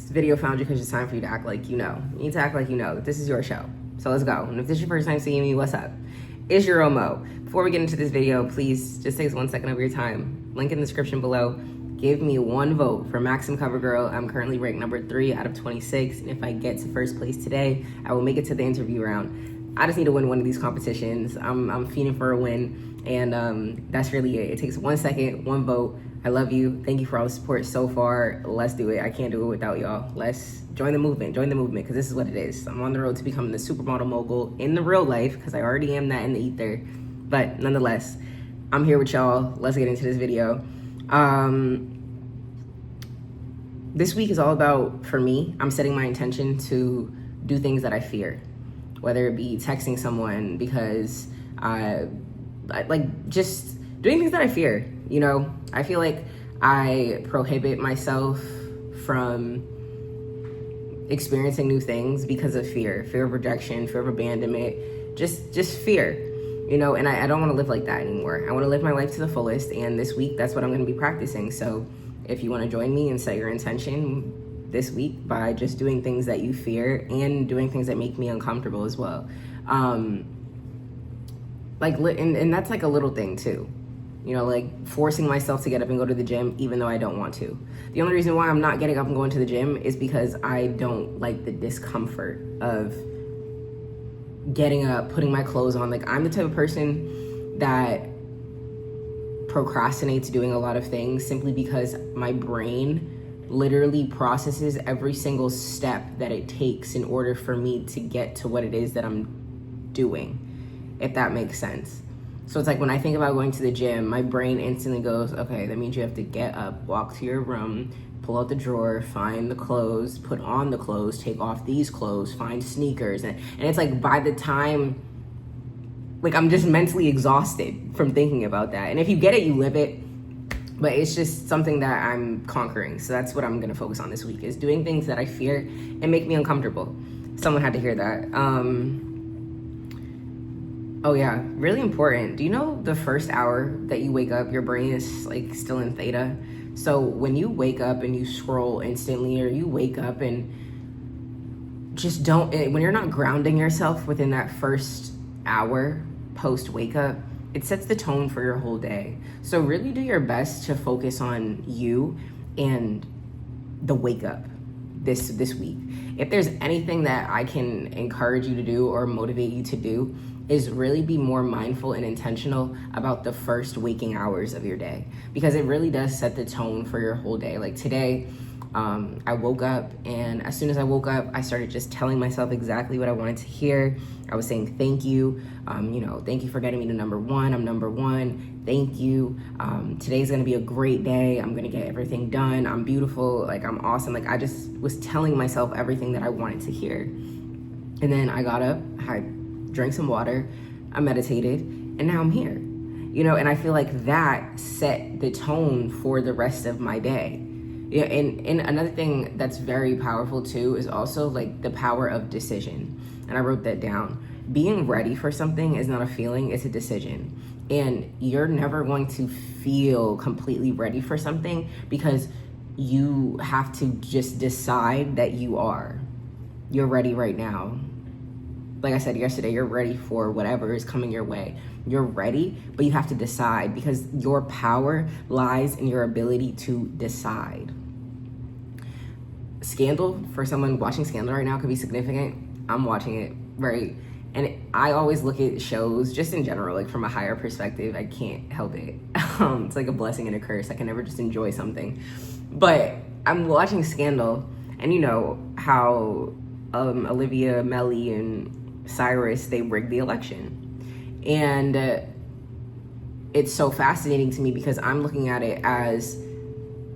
This video found you because it's time for you to act like you know. You need to act like you know that this is your show. So let's go. And if this is your first time seeing me, what's up? It's your girl Mo. Before we get into this video, please just take 1 second of your time. Link in the description below. Give me 1 vote for MAXIM Cover Girl. I'm currently ranked number 3 out of 26. And if I get to first place today, I will make it to the interview round. I just need to win one of these competitions. I'm feeding for a win. And that's really it. It takes 1 second, 1 vote. I love you. Thank you for all the support so far. Let's do it. I can't do it without y'all. Let's join the movement. Join the movement, because this is what it is. I'm on the road to becoming the supermodel mogul in the real life, because I already am that in the ether. But nonetheless, I'm here with y'all. Let's get into this video. This week is all about, for me, I'm setting my intention to do things that I fear. Whether it be texting someone because I like just doing things that I fear. You know, I feel like I prohibit myself from experiencing new things because of fear of rejection, fear of abandonment, just fear, you know, and I don't want to live like that anymore. I want to live my life to the fullest. And this week, that's what I'm going to be practicing. So if you want to join me and set your intention this week by just doing things that you fear and doing things that make me uncomfortable as well. And that's like a little thing too. You know, like forcing myself to get up and go to the gym even though I don't want to. The only reason why I'm not getting up and going to the gym is because I don't like the discomfort of getting up, putting my clothes on. Like, I'm the type of person that procrastinates doing a lot of things simply because my brain literally processes every single step that it takes in order for me to get to what it is that I'm doing, if that makes sense. So it's like when I think about going to the gym, my brain instantly goes, okay, that means you have to get up, walk to your room, pull out the drawer, find the clothes, put on the clothes, take off these clothes, find sneakers. And it's like by the time, like, I'm just mentally exhausted from thinking about that. And if you get it, you live it. But it's just something that I'm conquering. So that's what I'm going to focus on this week, is doing things that I fear and make me uncomfortable. Someone had to hear that. Oh yeah, really important. Do you know the first hour that you wake up, your brain is like still in theta? So when you wake up and you scroll instantly, or you wake up and just don't, when you're not grounding yourself within that first hour post wake up, it sets the tone for your whole day. So really do your best to focus on you and the wake up this week. If there's anything that I can encourage you to do or motivate you to do, is really be more mindful and intentional about the first waking hours of your day, because it really does set the tone for your whole day. Like today, I woke up, and as soon as I woke up, I started just telling myself exactly what I wanted to hear. I was saying thank you, thank you for getting me to number 1. I'm number 1. Thank you. Today's gonna be a great day. I'm gonna get everything done. I'm beautiful. Like, I'm awesome. Like, I just was telling myself everything that I wanted to hear. And then I got up, I drank some water, I meditated, and now I'm here. You know, and I feel like that set the tone for the rest of my day. Yeah, and another thing that's very powerful too is also like the power of decision. And I wrote that down. Being ready for something is not a feeling, it's a decision. And you're never going to feel completely ready for something because you have to just decide that you're ready right now. Like I said yesterday, you're ready for whatever is coming your way. You're ready, but you have to decide, because your power lies in your ability to decide. Scandal, for someone watching Scandal right now, could be significant. I'm watching it, right? And I always look at shows, just in general, like from a higher perspective. I can't help it. It's like a blessing and a curse. I can never just enjoy something. But I'm watching Scandal, and you know how Olivia, Melly, and Cyrus, they rigged the election. And it's so fascinating to me because I'm looking at it as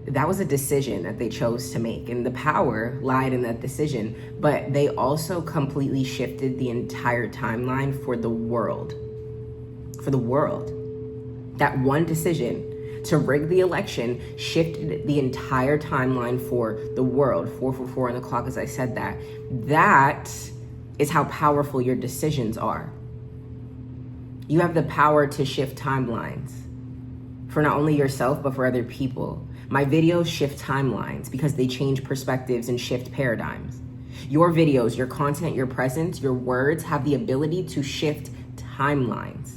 that was a decision that they chose to make, and the power lied in that decision, but they also completely shifted the entire timeline for the world. That one decision to rig the election shifted the entire timeline for the world. 444 on the clock, as I said that. That is how powerful your decisions are. You have the power to shift timelines for not only yourself, but for other people. My videos shift timelines because they change perspectives and shift paradigms. Your videos, your content, your presence, your words have the ability to shift timelines.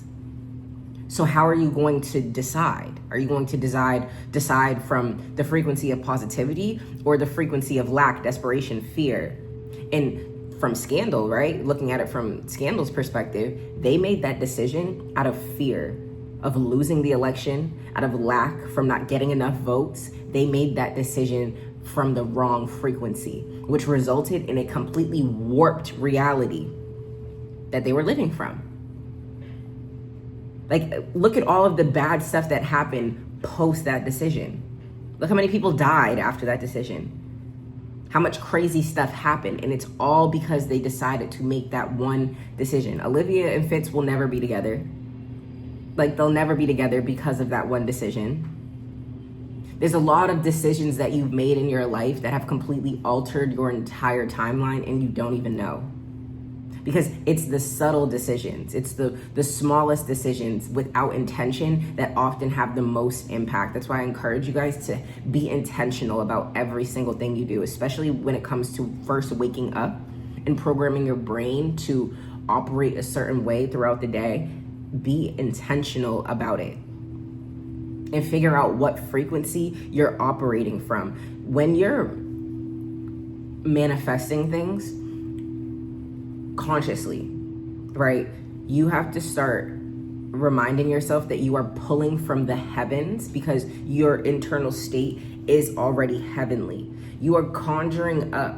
So how are you going to decide? Are you going to decide from the frequency of positivity or the frequency of lack, desperation, fear? And from Scandal, right? Looking at it from Scandal's perspective, they made that decision out of fear of losing the election, out of lack from not getting enough votes. They made that decision from the wrong frequency, which resulted in a completely warped reality that they were living from. Like, look at all of the bad stuff that happened post that decision. Look how many people died after that decision. How much crazy stuff happened, and it's all because they decided to make that one decision. Olivia and Fitz will never be together. Like, they'll never be together because of that one decision. There's a lot of decisions that you've made in your life that have completely altered your entire timeline, and you don't even know. Because it's the subtle decisions, it's the smallest decisions without intention that often have the most impact. That's why I encourage you guys to be intentional about every single thing you do, especially when it comes to first waking up and programming your brain to operate a certain way throughout the day. Be intentional about it and figure out what frequency you're operating from. When you're manifesting things consciously, right? You have to start reminding yourself that you are pulling from the heavens because your internal state is already heavenly. You are conjuring up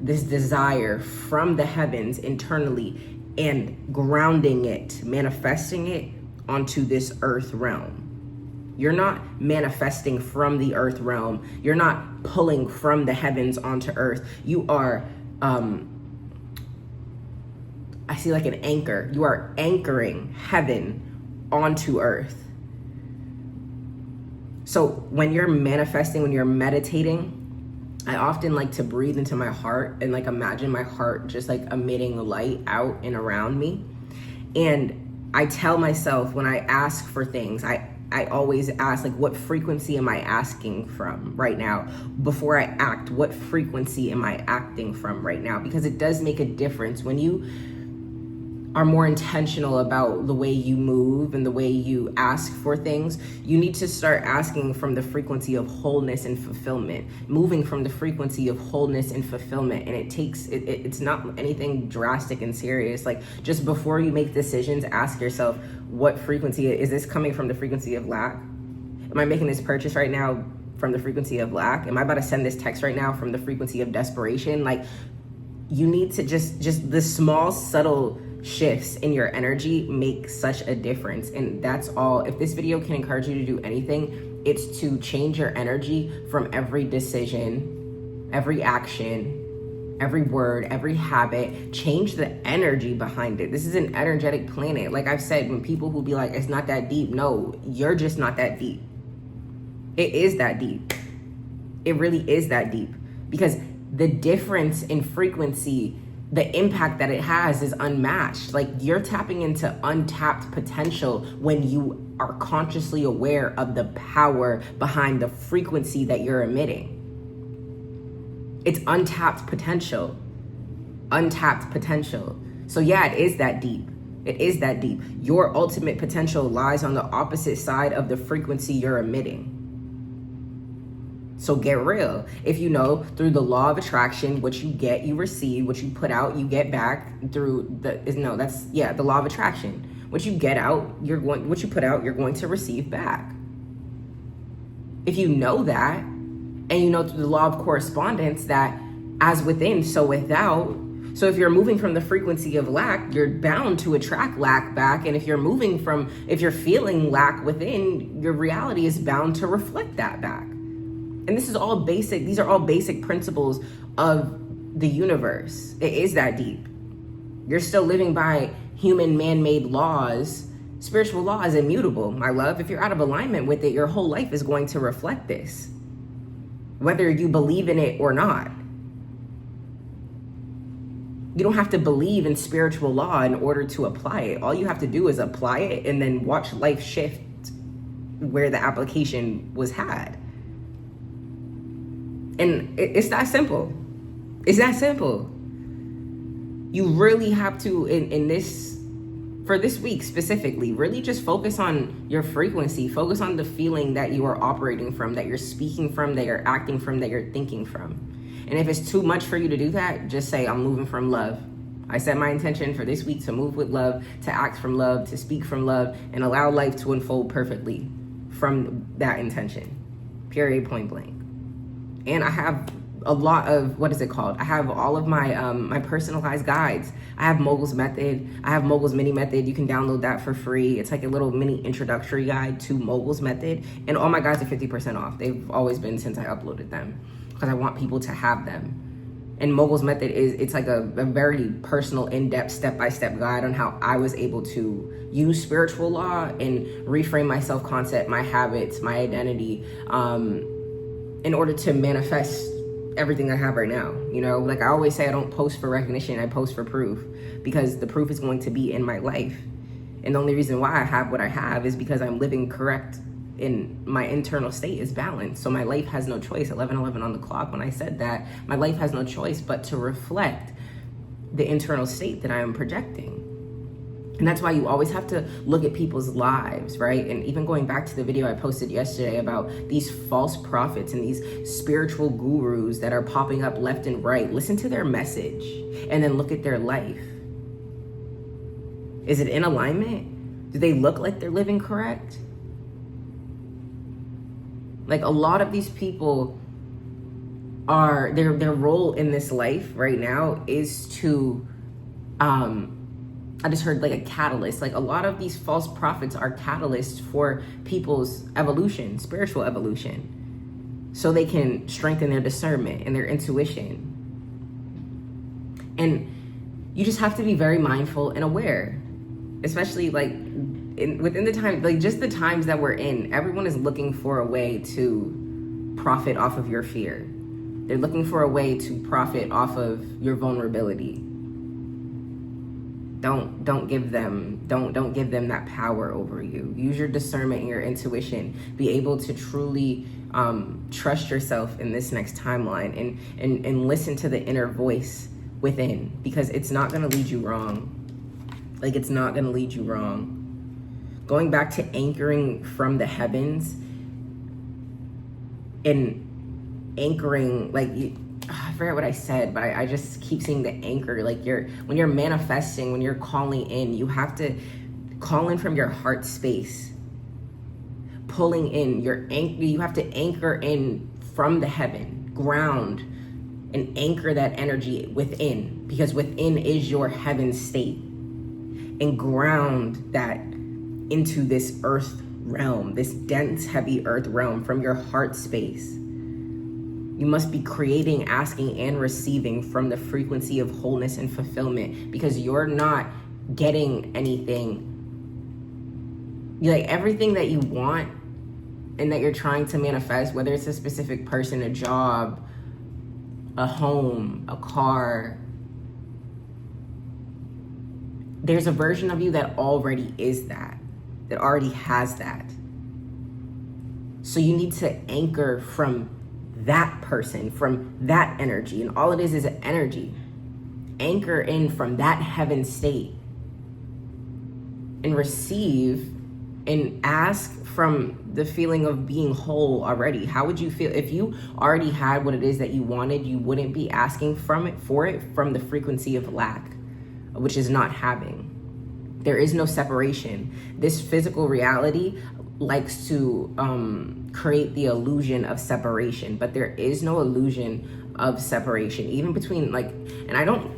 this desire from the heavens internally and grounding it, manifesting it onto this earth realm. You're not manifesting from the earth realm. You're not pulling from the heavens onto earth. You are, I see like an anchor. You are anchoring heaven onto earth. So when you're manifesting, when you're meditating, I often like to breathe into my heart and like imagine my heart just like emitting light out and around me. And I tell myself when I ask for things, I always ask, like, what frequency am I asking from right now? Before I act, what frequency am I acting from right now? Because it does make a difference when you are more intentional about the way you move and the way you ask for things. You need to start asking from the frequency of wholeness and fulfillment, moving from the frequency of wholeness and fulfillment. And it's not anything drastic and serious. Like, just before you make decisions, ask yourself, what frequency is this coming from? The frequency of lack? Am I making this purchase right now from the frequency of lack? Am I about to send this text right now from the frequency of desperation? Like, you need to just the small, subtle shifts in your energy make such a difference. And that's all. If this video can encourage you to do anything, it's to change your energy from every decision, every action, every word, every habit. Change the energy behind it. This is an energetic planet. Like I've said, when people who be like, it's not that deep, no, you're just not that deep. It is that deep. It really is that deep, because the difference in frequency, the impact that it has is unmatched. Like, you're tapping into untapped potential when you are consciously aware of the power behind the frequency that you're emitting. It's untapped potential. Untapped potential. So yeah, it is that deep. It is that deep. Your ultimate potential lies on the opposite side of the frequency you're emitting. So get real. If you know, through the law of attraction, what you get, you receive. What you put out, you get back. Through the law of attraction. What you get out, what you put out, you're going to receive back. If you know that, and you know through the law of correspondence that as within, so without. So if you're moving from the frequency of lack, you're bound to attract lack back. And if you're feeling lack within, your reality is bound to reflect that back. And these are all basic principles of the universe. It is that deep. You're still living by human man-made laws. Spiritual law is immutable, my love. If you're out of alignment with it, your whole life is going to reflect this, whether you believe in it or not. You don't have to believe in spiritual law in order to apply it. All you have to do is apply it and then watch life shift where the application was had. And it's that simple. It's that simple. You really have to, in this, for this week specifically, really just focus on your frequency. Focus on the feeling that you are operating from, that you're speaking from, that you're acting from, that you're thinking from. And if it's too much for you to do that, just say, I'm moving from love. I set my intention for this week to move with love, to act from love, to speak from love, and allow life to unfold perfectly from that intention. Period, point blank. And I have a lot of, what is it called? I have all of my my personalized guides. I have Mogul's method. I have Mogul's mini method. You can download that for free. It's like a little mini introductory guide to Mogul's method. And all my guides are 50% off. They've always been since I uploaded them, because I want people to have them. And Mogul's method it's like a very personal, in-depth, step-by-step guide on how I was able to use spiritual law and reframe my self-concept, my habits, my identity, in order to manifest everything I have right now. You know, like I always say, I don't post for recognition, I post for proof, because the proof is going to be in my life. And the only reason why I have what I have is because I'm living correct, in my internal state is balanced. So my life has no choice. 11:11 on the clock. When I said that, my life has no choice but to reflect the internal state that I am projecting. And that's why you always have to look at people's lives, right? And even going back to the video I posted yesterday about these false prophets and these spiritual gurus that are popping up left and right, listen to their message and then look at their life. Is it in alignment? Do they look like they're living correct? Like a lot of these people are, their role in this life right now is to, I just heard like a catalyst. Like a lot of these false prophets are catalysts for people's evolution, spiritual evolution, so they can strengthen their discernment and their intuition. And you just have to be very mindful and aware, especially like within the time, like just the times that we're in. Everyone is looking for a way to profit off of your fear. They're looking for a way to profit off of your vulnerability. Don't give them that power over you. Use your discernment and your intuition. Be able to truly trust yourself in this next timeline, and listen to the inner voice within, because it's not going to lead you wrong. Like it's not going to lead you wrong. Going back to anchoring from the heavens and anchoring, like I forget what I said, but I just keep seeing the anchor. Like when you're manifesting, when you're calling in, you have to call in from your heart space. Pulling in your anchor, you have to anchor in from the heaven, ground, and anchor that energy within, because within is your heaven state, and ground that into this earth realm, this dense, heavy earth realm from your heart space. You must be creating, asking, and receiving from the frequency of wholeness and fulfillment, because you're not getting anything. Like everything that you want and that you're trying to manifest, whether it's a specific person, a job, a home, a car, there's a version of you that already is that already has that. So you need to anchor from that person, from that energy, and all it is an energy. Anchor in from that heaven state and receive and ask from the feeling of being whole already. How would you feel if you already had what it is that you wanted? You wouldn't be asking from the frequency of lack, which is not having. There is no separation. This physical reality likes to create the illusion of separation, but there is no illusion of separation, even between and I don't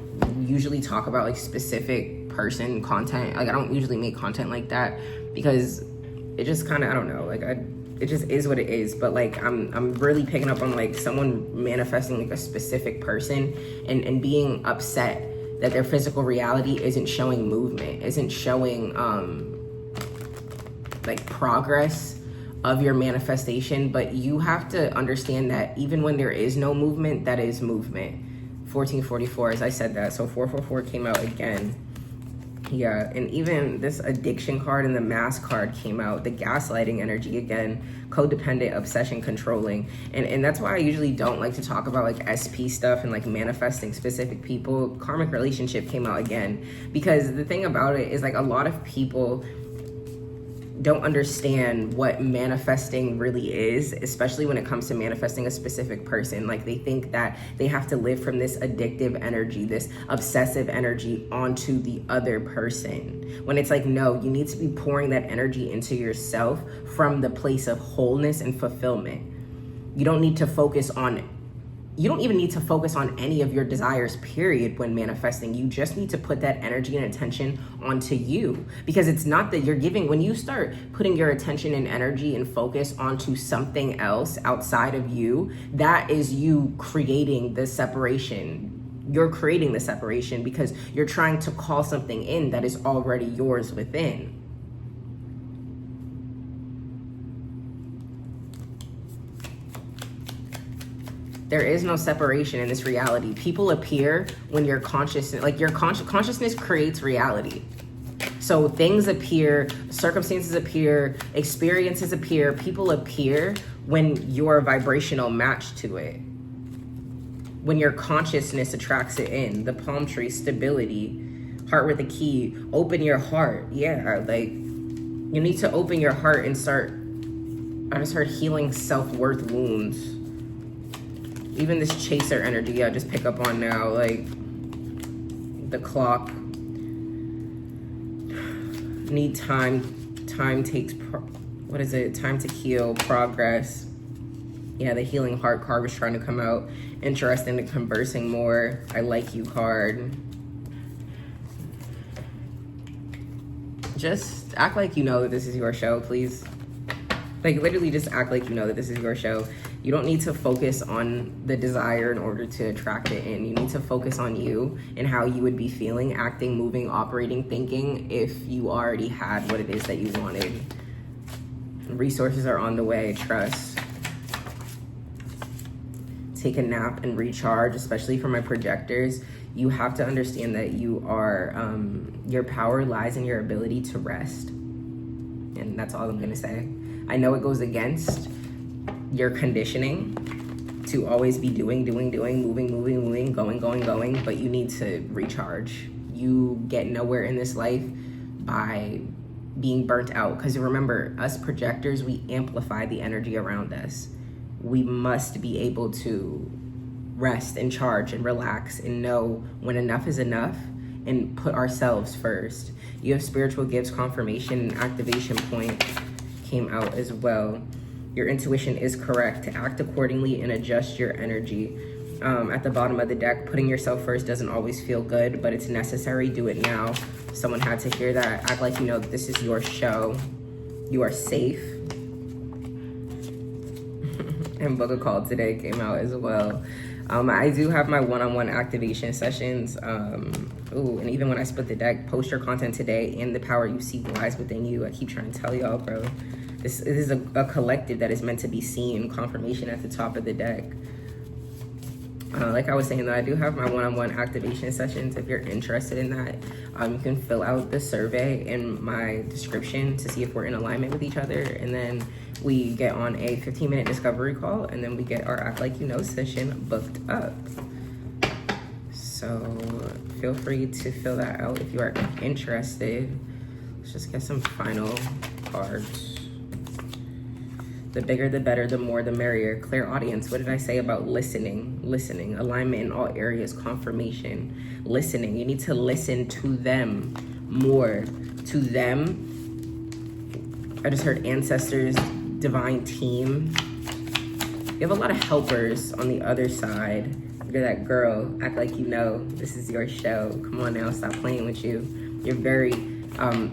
usually talk about like specific person content. Like I don't usually make content like that, because it just kind of, I don't know, it just is what it is. But like I'm really picking up on like someone manifesting like a specific person and being upset that their physical reality isn't showing movement, isn't showing like progress of your manifestation. But you have to understand that even when there is no movement, that is movement. 1444, as I said that. So 444 came out again. Yeah, and even this addiction card and the mask card came out, the gaslighting energy again, codependent, obsession, controlling. And that's why I usually don't like to talk about like SP stuff and like manifesting specific people. Karmic relationship came out again, because the thing about it is like a lot of people don't understand what manifesting really is, especially when it comes to manifesting a specific person. Like they think that they have to live from this addictive energy, this obsessive energy onto the other person. When it's like, no, you need to be pouring that energy into yourself from the place of wholeness and fulfillment. You don't need to focus on You don't even need to focus on any of your desires, period, when manifesting. You just need to put that energy and attention onto you, because it's not that you're giving. When you start putting your attention and energy and focus onto something else outside of you, that is you creating the separation. You're creating the separation because you're trying to call something in that is already yours within. There is no separation in this reality. People appear when you're conscious, like your consciousness creates reality. So things appear, circumstances appear, experiences appear, people appear when you're vibrational match to it. When your consciousness attracts it in. The palm tree, stability, heart with a key, open your heart. Yeah, like you need to open your heart and I just heard healing self-worth wounds. Even this chaser energy I just pick up on now, like the clock. Need time. Time takes, what is it? Time to heal, progress. Yeah, the healing heart card was trying to come out. Interested in conversing more. I like you card. Just act like you know that this is your show, please. Like literally just act like you know that this is your show. You don't need to focus on the desire in order to attract it in. You need to focus on you and how you would be feeling, acting, moving, operating, thinking if you already had what it is that you wanted. Resources are on the way, trust. Take a nap and recharge, especially for my projectors. You have to understand that you are, your power lies in your ability to rest. And that's all I'm gonna say. I know it goes against your conditioning to always be doing, moving, going, but you need to recharge. You get nowhere in this life by being burnt out, because remember, us projectors, we amplify the energy around us. We must be able to rest and charge and relax and know when enough is enough and put ourselves first. You have spiritual gifts, confirmation, and activation point came out as well. Your intuition is correct to act accordingly and adjust your energy. At the bottom of the deck, putting yourself first doesn't always feel good, but it's necessary. Do it now. Someone had to hear that. Act like you know that this is your show. You are safe. And Book of Call today came out as well. I do have my one-on-one activation sessions. And even when I split the deck, post your content today and the power you seek lies within you. I keep trying to tell y'all, bro. This is a collective that is meant to be seen. Confirmation at the top of the deck. Like I was saying, though, I do have my one-on-one activation sessions. If you're interested in that, you can fill out the survey in my description to see if we're in alignment with each other. And then we get on a 15-minute discovery call, and then we get our Act Like You Know session booked up. So feel free to fill that out if you are interested. Let's just get some final cards. The bigger, the better, the more, the merrier. Clear audience. What did I say about listening? Listening. Alignment in all areas. Confirmation. Listening. You need to listen to them more. To them. I just heard ancestors, divine team. You have a lot of helpers on the other side. You're that girl. Act like you know. This is your show. Come on now. Stop playing with you. You're very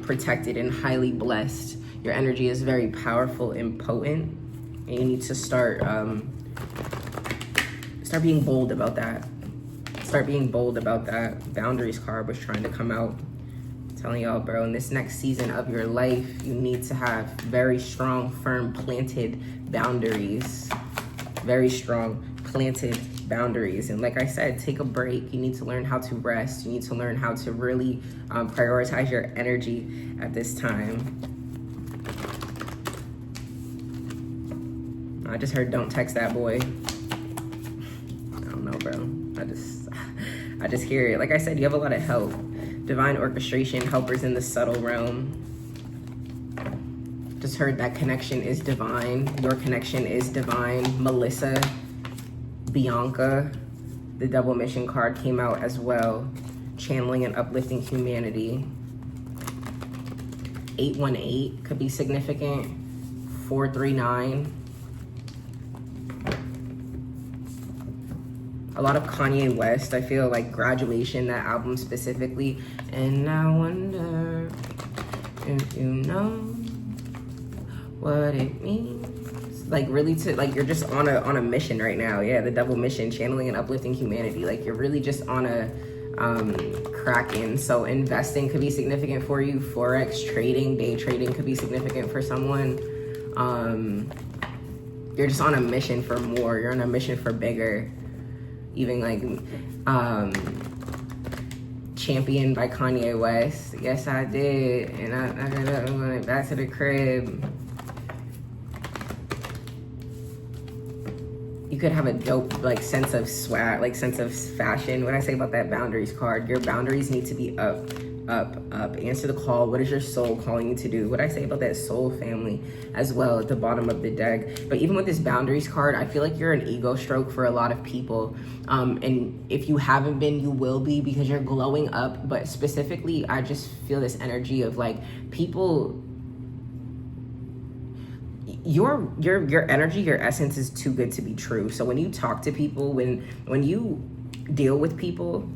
protected and highly blessed. Your energy is very powerful and potent, and you need to start being bold about that. Start being bold about that. Boundaries card was trying to come out. I'm telling y'all, bro, in this next season of your life, you need to have very strong, firm, planted boundaries. Very strong, planted boundaries. And like I said, take a break. You need to learn how to rest. You need to learn how to really prioritize your energy at this time. I just heard, don't text that boy. I don't know, bro. I just hear it. Like I said, you have a lot of help. Divine orchestration, helpers in the subtle realm. Just heard that connection is divine. Your connection is divine. Melissa, Bianca, the double mission card came out as well. Channeling and uplifting humanity. 818 could be significant. 439. A lot of Kanye West. I feel like Graduation, that album specifically. And I wonder if you know what it means. Like really you're just on a mission right now. Yeah, the double mission, channeling and uplifting humanity. Like you're really just on a Kraken. So investing could be significant for you. Forex trading, day trading could be significant for someone. You're just on a mission for more. You're on a mission for bigger. Even like Champion by Kanye West. Yes, I did. And I went back to the crib. You could have a dope like sense of swag, like sense of fashion. What I say about that boundaries card, your boundaries need to be up. Answer the call. What is your soul calling you to do? What I say about that soul family as well at the bottom of the deck. But even with this boundaries card, I feel like you're an ego stroke for a lot of people. And if you haven't been, you will be, because you're glowing up. But specifically, I just feel this energy of like people, your energy, your essence is too good to be true. So when you talk to people, when you deal with people,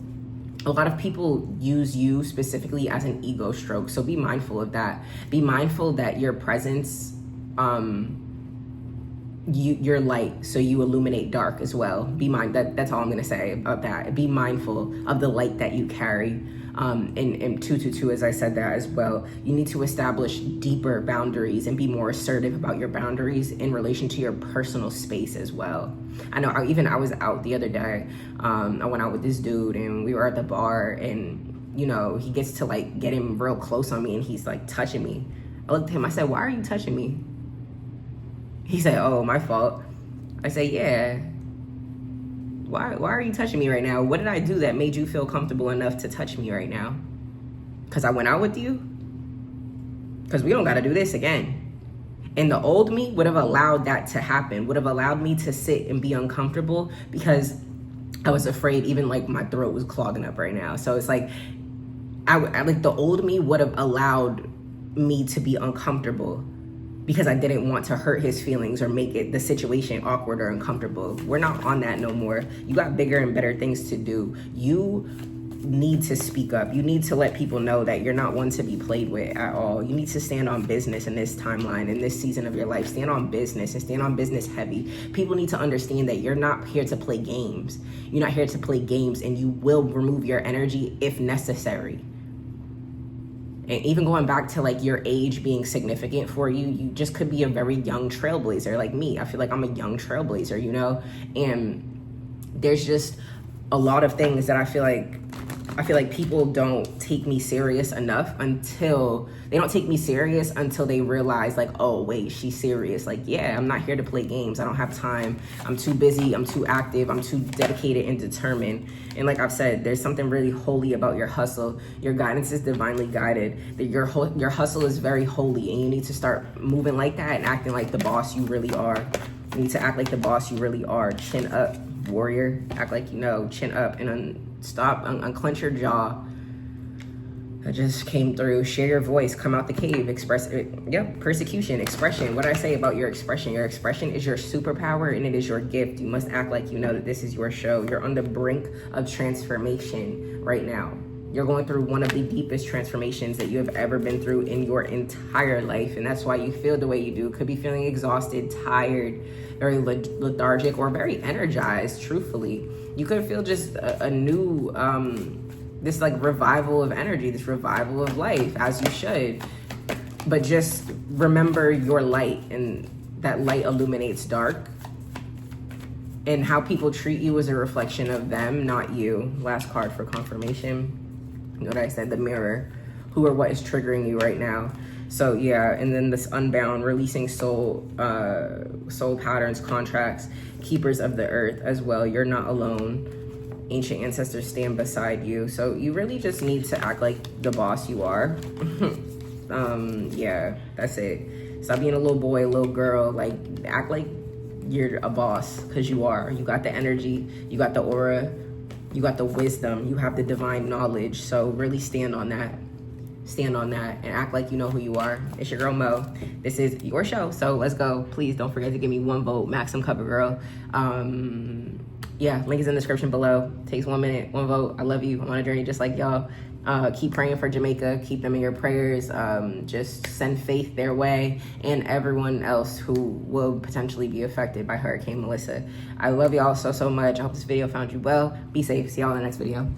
a lot of people use you specifically as an ego stroke. So be mindful of that. Be mindful that your presence, you're light, so you illuminate dark as well. That's all I'm gonna say about that. Be mindful of the light that you carry. And 222, as I said that as well, you need to establish deeper boundaries and be more assertive about your boundaries in relation to your personal space as well. I know I was out the other day. I went out with this dude and we were at the bar, and you know, he gets to like get him real close on me and he's like touching me. I looked at him, I said, why are you touching me? He said, oh, my fault. I said, yeah. Why are you touching me right now? What did I do that made you feel comfortable enough to touch me right now? Because I went out with you? Because we don't got to do this again. And the old me would have allowed that to happen, would have allowed me to sit and be uncomfortable, because I was afraid, even like my throat was clogging up right now. So it's like, I like the old me would have allowed me to be uncomfortable, because I didn't want to hurt his feelings or make it the situation awkward or uncomfortable. We're not on that no more. You got bigger and better things to do. You need to speak up. You need to let people know that you're not one to be played with at all. You need to stand on business in this timeline, in this season of your life. Stand on business, and stand on business heavy. People need to understand that you're not here to play games. You're not here to play games, and you will remove your energy if necessary. And even going back to like your age being significant for you, you just could be a very young trailblazer like me. I feel like I'm a young trailblazer, you know? And there's just a lot of things that I feel like people don't take me serious enough until they realize like, oh wait, she's serious. Like, yeah, I'm not here to play games. I don't have time. I'm too busy. I'm too active. I'm too dedicated and determined. And like I've said, there's something really holy about your hustle. Your guidance is divinely guided. That your hustle is very holy, and you need to start moving like that and acting like the boss you really are. You need to act like the boss you really are. Chin up, warrior. Act like you know. Chin up and stop, unclench your jaw. That just came through. Share your voice, come out the cave, express it. Yep, persecution, expression. What did I say about your expression? Your expression is your superpower, and it is your gift. You must act like you know that this is your show. You're on the brink of transformation right now. You're going through one of the deepest transformations that you have ever been through in your entire life, and that's why you feel the way you do. Could be feeling exhausted, tired, very lethargic, or very energized, truthfully. You could feel just a new, this like revival of energy, this revival of life, as you should. But just remember your light, and that light illuminates dark. And how people treat you is a reflection of them, not you. Last card for confirmation. You know what I said? The mirror. Who or what is triggering you right now? So yeah, and then this unbound, releasing soul patterns, contracts, keepers of the earth as well. You're not alone. Ancient ancestors stand beside you. So you really just need to act like the boss you are. Yeah, that's it. Stop being a little boy, a little girl. Like, act like you're a boss, because you are. You got the energy, you got the aura, you got the wisdom, you have the divine knowledge. So really stand on that. Stand on that and act like you know who you are. It's your girl Mo. This is your show, so let's go. Please don't forget to give me 1 vote, Maxim Cover Girl. Yeah, link is in the description below. Takes 1 minute, 1 vote. I love you. I'm on a journey just like y'all. Keep praying for Jamaica. Keep them in your prayers. Just send faith their way, and everyone else who will potentially be affected by Hurricane Melissa. I love y'all so much. I hope this video found you well. Be safe. See y'all in the next video.